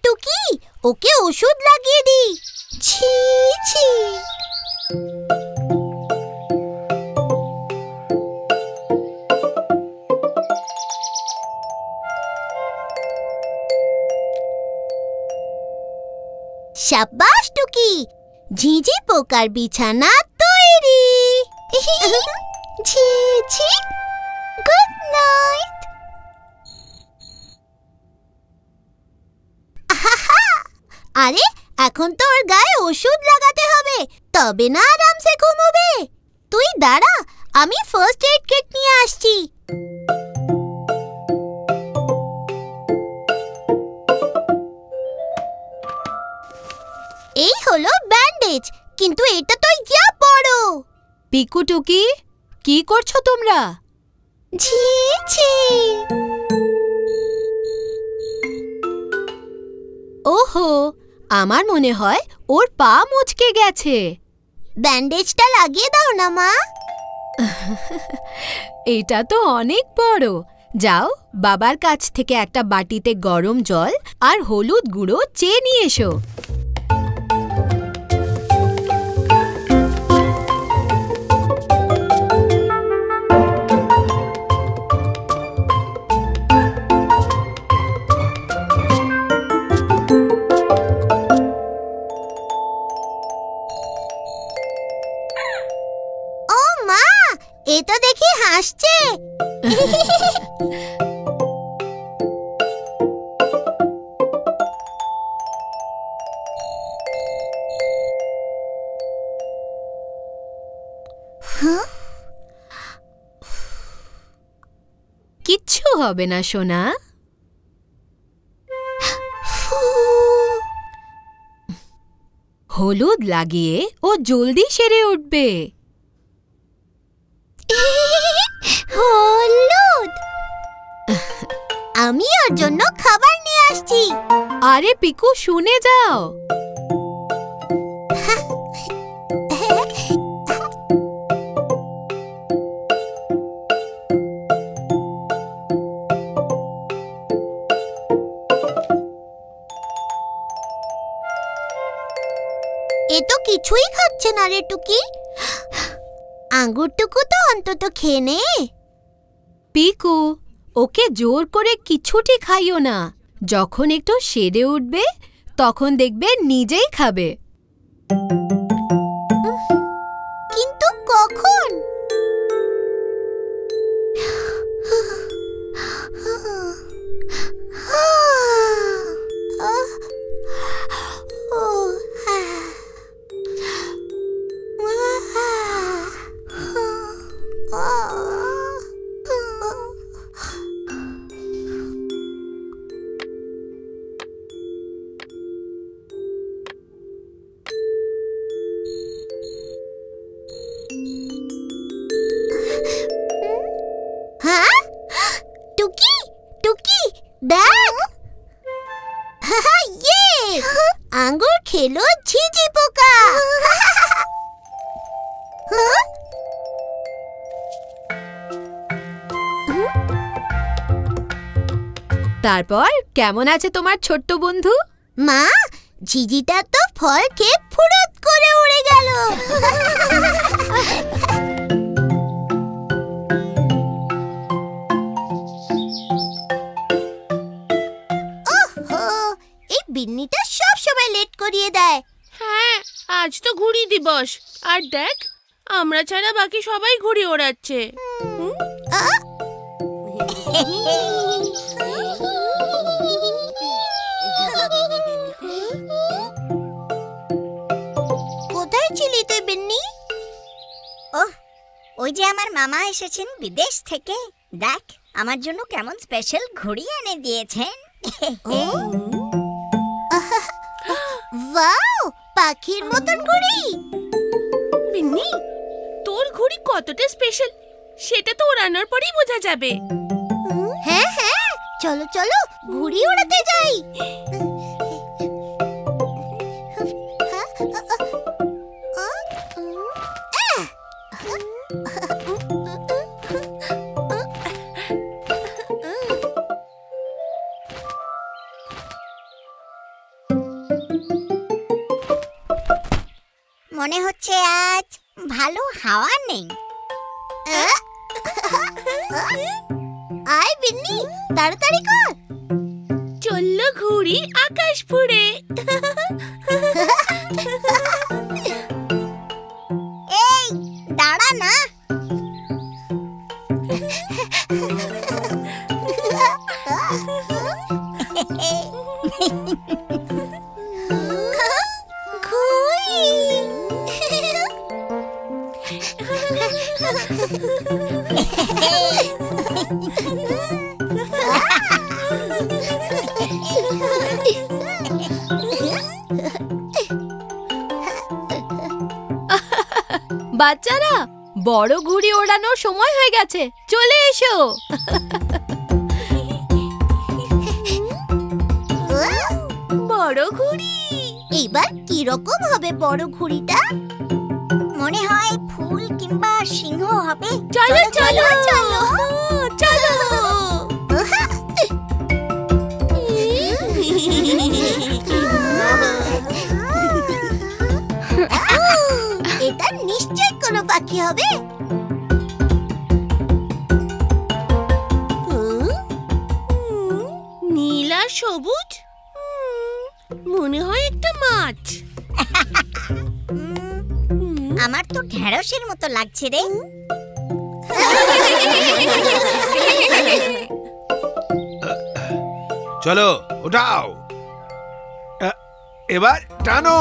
টুকি, ওকে ওষুধ লাগিয়ে দি। ছি ছি। শাবাশ টুকি, ঝিঝি পোকার বিছানা তৈরি। ছি ছি। Good night. আরে এখন তো ওর গায়ে ওষুধ লাগাতে হবে, তবে না আরামসে ঘুমোবে। তুই দাঁড়া, আমি ফার্স্ট এড কিট নিয়ে আসছি। এই হলো ব্যান্ডেজ, কিন্তু এটা তো ইয়া বড়। পিকু টুকি, কি করছো তোমরা? ছি ছি। ওহো, আমার মনে হয় ওর পা মুচকে গেছে। ব্যান্ডেজটা লাগিয়ে দাও না মা। এটা তো অনেক বড়। যাও, বাবার কাছ থেকে একটা বাটিতে গরম জল আর হলুদ গুঁড়ো চেয়ে নিয়ে এসো। এ তো দেখি হাসছে। কিচ্ছু হবে না সোনা। হলুদ লাগিয়ে ও জলদি সেরে উঠবে। হলুদ, আমি ওর জন্য খাবার নিয়ে আসছি। আরে পিকু, শুনে যাও। এ তো কিছুই খাচ্ছে না রে টুকি। আঙ্গুরটুকু তো অন্তত খেয়ে নে। পিকু, ওকে জোর করে কিছুটি খাইও না। যখন একটু সেরে উঠবে তখন দেখবে নিজেই খাবে। কিন্তু কখন? হ্যাঁ টুকি, টুকি দেখ, ইয়ে আঙ্গুর খেলো ঝিঝি পোকা। তারপর কেমন আছে তোমার ছোট্ট বন্ধু? মা, ঝিঝিটা তো ফল খেয়ে ফুরত করে উড়ে গেল। এই বিন্নিটা সব সময় লেট করিয়ে দেয়। হ্যাঁ, আজ তো ঘুড়ি দিবস, আর দেখ আমরা ছাড়া বাকি সবাই ঘুড়ি ওড়াচ্ছে। কোথায় ছিলি তুই বিন্নি? ওহ, ওই যে আমার মামা এসেছেন বিদেশ থেকে। দেখ আমার জন্য কেমন স্পেশাল ঘুড়ি এনে দিয়েছেন। ওয়াও, পাখির মতন ঘুড়ি। বিন্নি, তোর ঘুড়ি কতটা স্পেশাল সেটা তো ওড়ানোর পরেই বোঝা যাবে। হ্যাঁ হ্যাঁ, চলো চলো ঘুড়ি ওড়াতে যাই। মনে হচ্ছে আজ ভালো হাওয়া নেই। আয় বিন্নি, তাড়াতাড়ি কর। চলল ঘুড়ি আকাশ ফুড়ে। এই দাঁড়া না। বাচ্চারা, বড় ঘুড়ি ওড়ানোর সময় হয়ে গেছে, চলে এসো। বড় ঘুড়ি। এইবার কি রকম হবে বড় ঘুড়িটা? মনে হয় ফুল কিংবা সিংহ হবে। চলো চলো চলো চলো। এটা নিশ্চয় কোনো পাখি হবে। নীল আর সবুজ, মনে হয় একটা মাছ। আমার তো ঢেঁড়সের মতো লাগছে রে। চলো উঠাও, এবার টানো।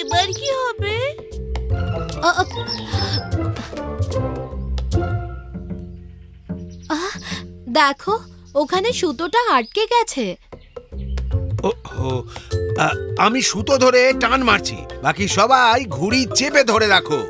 এবার কি হবে? দেখো, ওখানে সুতোটা আটকে গেছে। আমি সুতো ধরে টান মারছি, বাকি সবাই ঘুড়ি চেপে ধরে রাখো।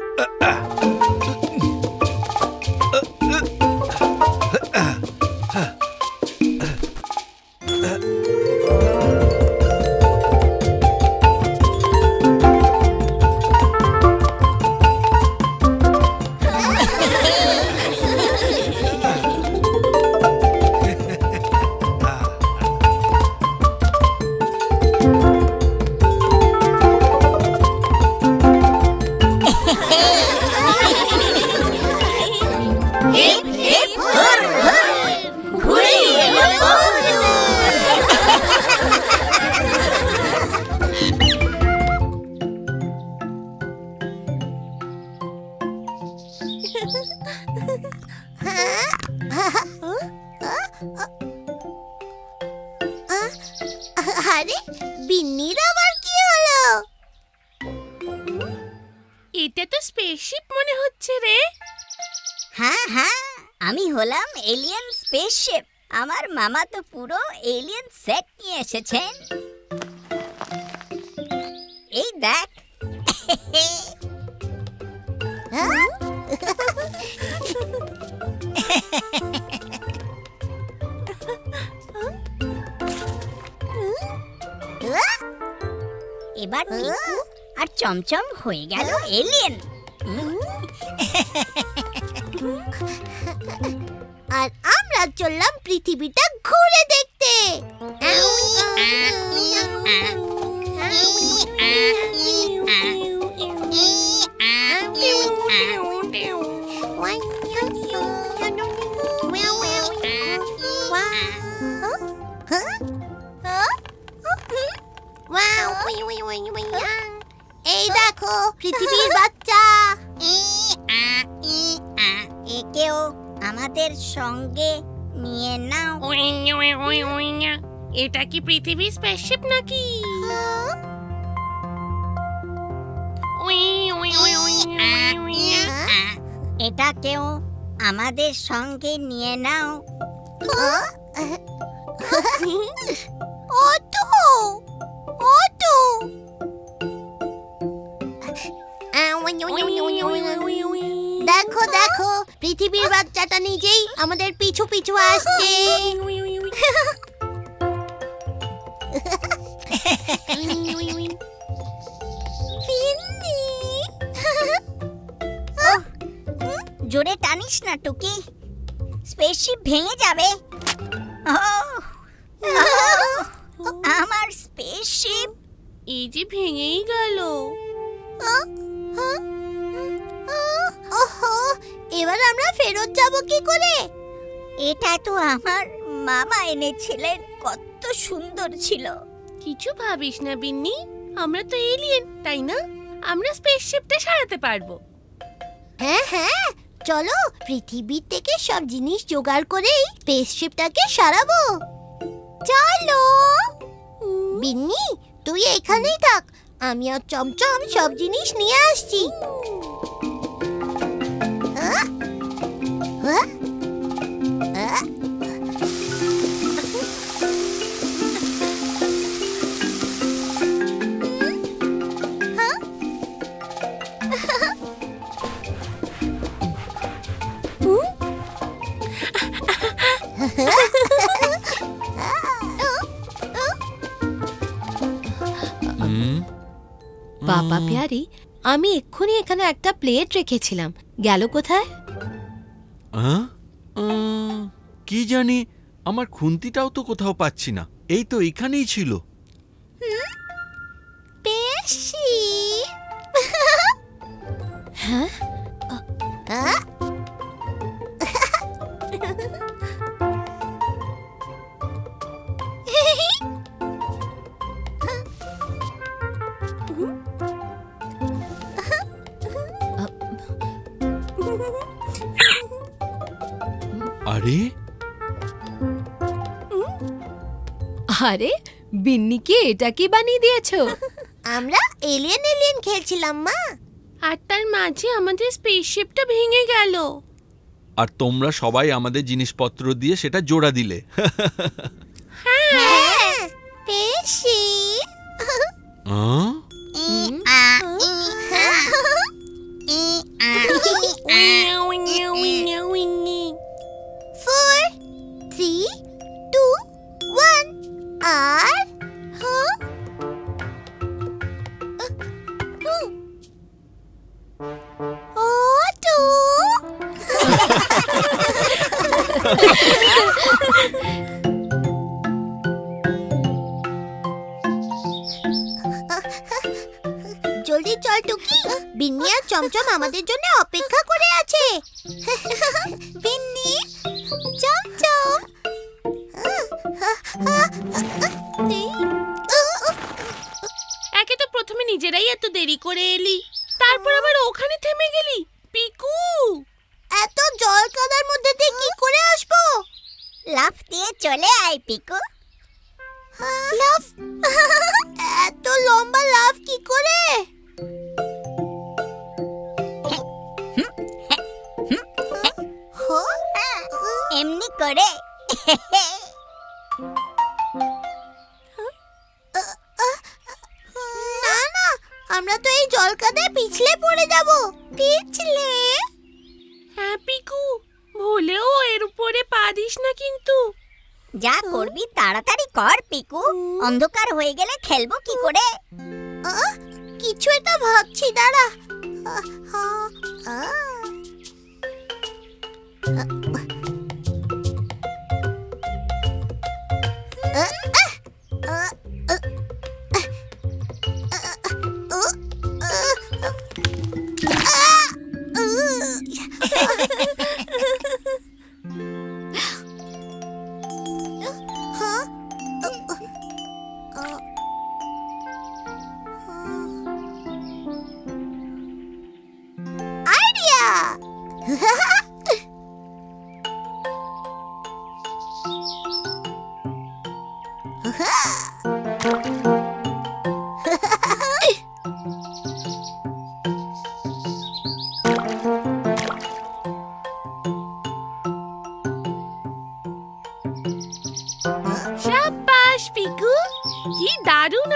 আরে বিন্নির আবার কি হলো? এটা তো স্পেসশিপ মনে হচ্ছে রে। হ্যাঁ হ্যাঁ, আমি হলাম এলিয়েন স্পেসশিপ। আমার মামা তো পুরো এলিয়েন সেট নিয়ে এসেছেন। এই দেখ। এবার পিকু আর চমচম হয়ে গেল এলিয়েন। আর আমরা চললাম পৃথিবীটা ঘুরে দেখতে। এই দেখো পৃথিবীর বাচ্চা। একেও আমাদের সঙ্গে নিয়ে নাও। এটা কি পৃথিবীর স্পেসশিপ নাকি? এটাকেও আমাদের সঙ্গে নিয়ে নাও। অটো অটো দেখো দেখো, পৃথিবীর বাচ্চাটা নিজেই আমাদের পিছু পিছু আসছে। জোরে টানিস না টুকি, স্পেসশিপ ভেঙে যাবে। আমার স্পেসশিপ এই যে ভেঙেই গেল। ওহো, এবার আমরা ফেরত যাব কি করে? এটা তো আমার মামা এনেছিলেন, কত সুন্দর ছিল। কিছু ভাবিস না বিন্নি, আমরা তো এলিয়েন, তাই না? আমরা স্পেসশিপটা সারাতে পারবো। হ্যাঁ হ্যাঁ, চলো পৃথিবীর থেকে সব জিনিস জোগাড় করেই স্পেসশিপটাকে সারাবো। চলো বিন্নি, তুই এখানেই থাক, আমি আর চমচম সব জিনিস নিয়ে আসছি। বাবা প্যারি, আমি এক্ষুনি এখানে একটা প্লেট রেখেছিলাম, গেল কোথায়? কি জানি, আমার খুন্তিটাও তো কোথাও পাচ্ছি না। এই তো এখানেই ছিল। বেশি হ্যাঁ, আরে আরে বিন্নিকে এটা কি বানিয়ে দিয়েছো? আমরা এলিয়েন এলিয়েন খেলছিলাম মা। আর তার মাঝে আমাদের স্পেসশিপটা ভেঙে গেল। আর তোমরা সবাই আমাদের জিনিসপত্র দিয়ে সেটা জোড়া দিলে। হ্যাঁ বেশি। Four, three, two, one, আর অটো। জলদি চল টুকি, বিন্নি আর চমচম আমাদের জন্য অপেক্ষা করে আছে। বিন্নি, চমচম, একে তো প্রথমে নিজেরাই এত দেরি করে এলি, তারপর আবার ওখানে থেমে গেলি। পিকু, এত জল কাদার মধ্যে দিয়ে কি করে আসবো? লাফ দিয়ে চলে আয় পিকু। লাফ? এত লম্বা লাফ কি করে? এমনি করে। না না, আমরা তো এই জল কাদায় পিছলে পড়ে যাব। পিছলে? হ্যাঁ পিকু, ভুলেও এর উপরে পা দিস না কিন্তু। যা করবি তাড়াতাড়ি কর পিকু, অন্ধকার হয়ে গেলে খেলবো কি করে? কিছু একটা ভাবছি, দাঁড়া।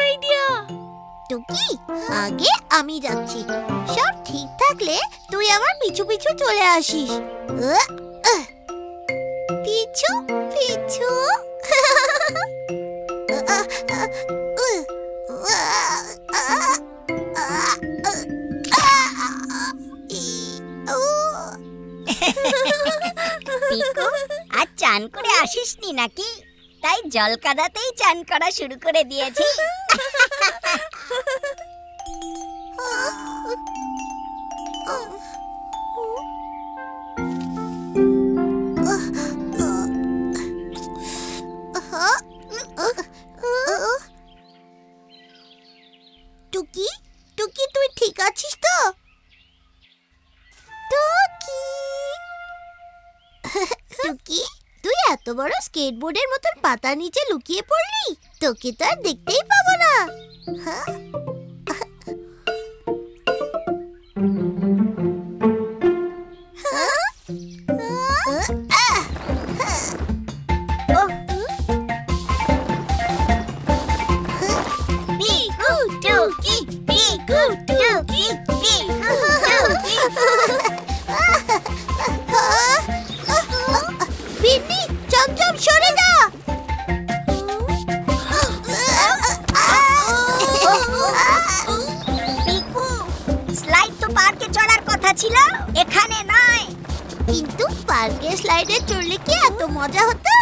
আইডিয়া। টুকি, আগে আমি যাচ্ছি। সব ঠিক থাকলে তুই আমার পিছু পিছু চলে আসিস। পিছু পিছু। পিকু, আজ চান করে আসিসনি নাকি? তাই জল কাদাতেই চান করা শুরু করে দিয়েছি। টুকি, টুকি তুই ঠিক আছিস তো? টুকি, টুকি তুই এত বড় স্কেটবোর্ডের মতন পাতা নিচে লুকিয়ে পড়লি, তোকে তো আর দেখতেই পাবো না। হ্যাঁ? পিকু টুকি, পিকু টুকি, পিকু টুকি। বিন্নি, চমচম সরে যা। পিকু, স্লাইড তো পার্কে চড়ার কথা ছিল, এখানে নয়। কিন্তু পার্কে স্লাইডে চড়লে কি এত মজা হতো?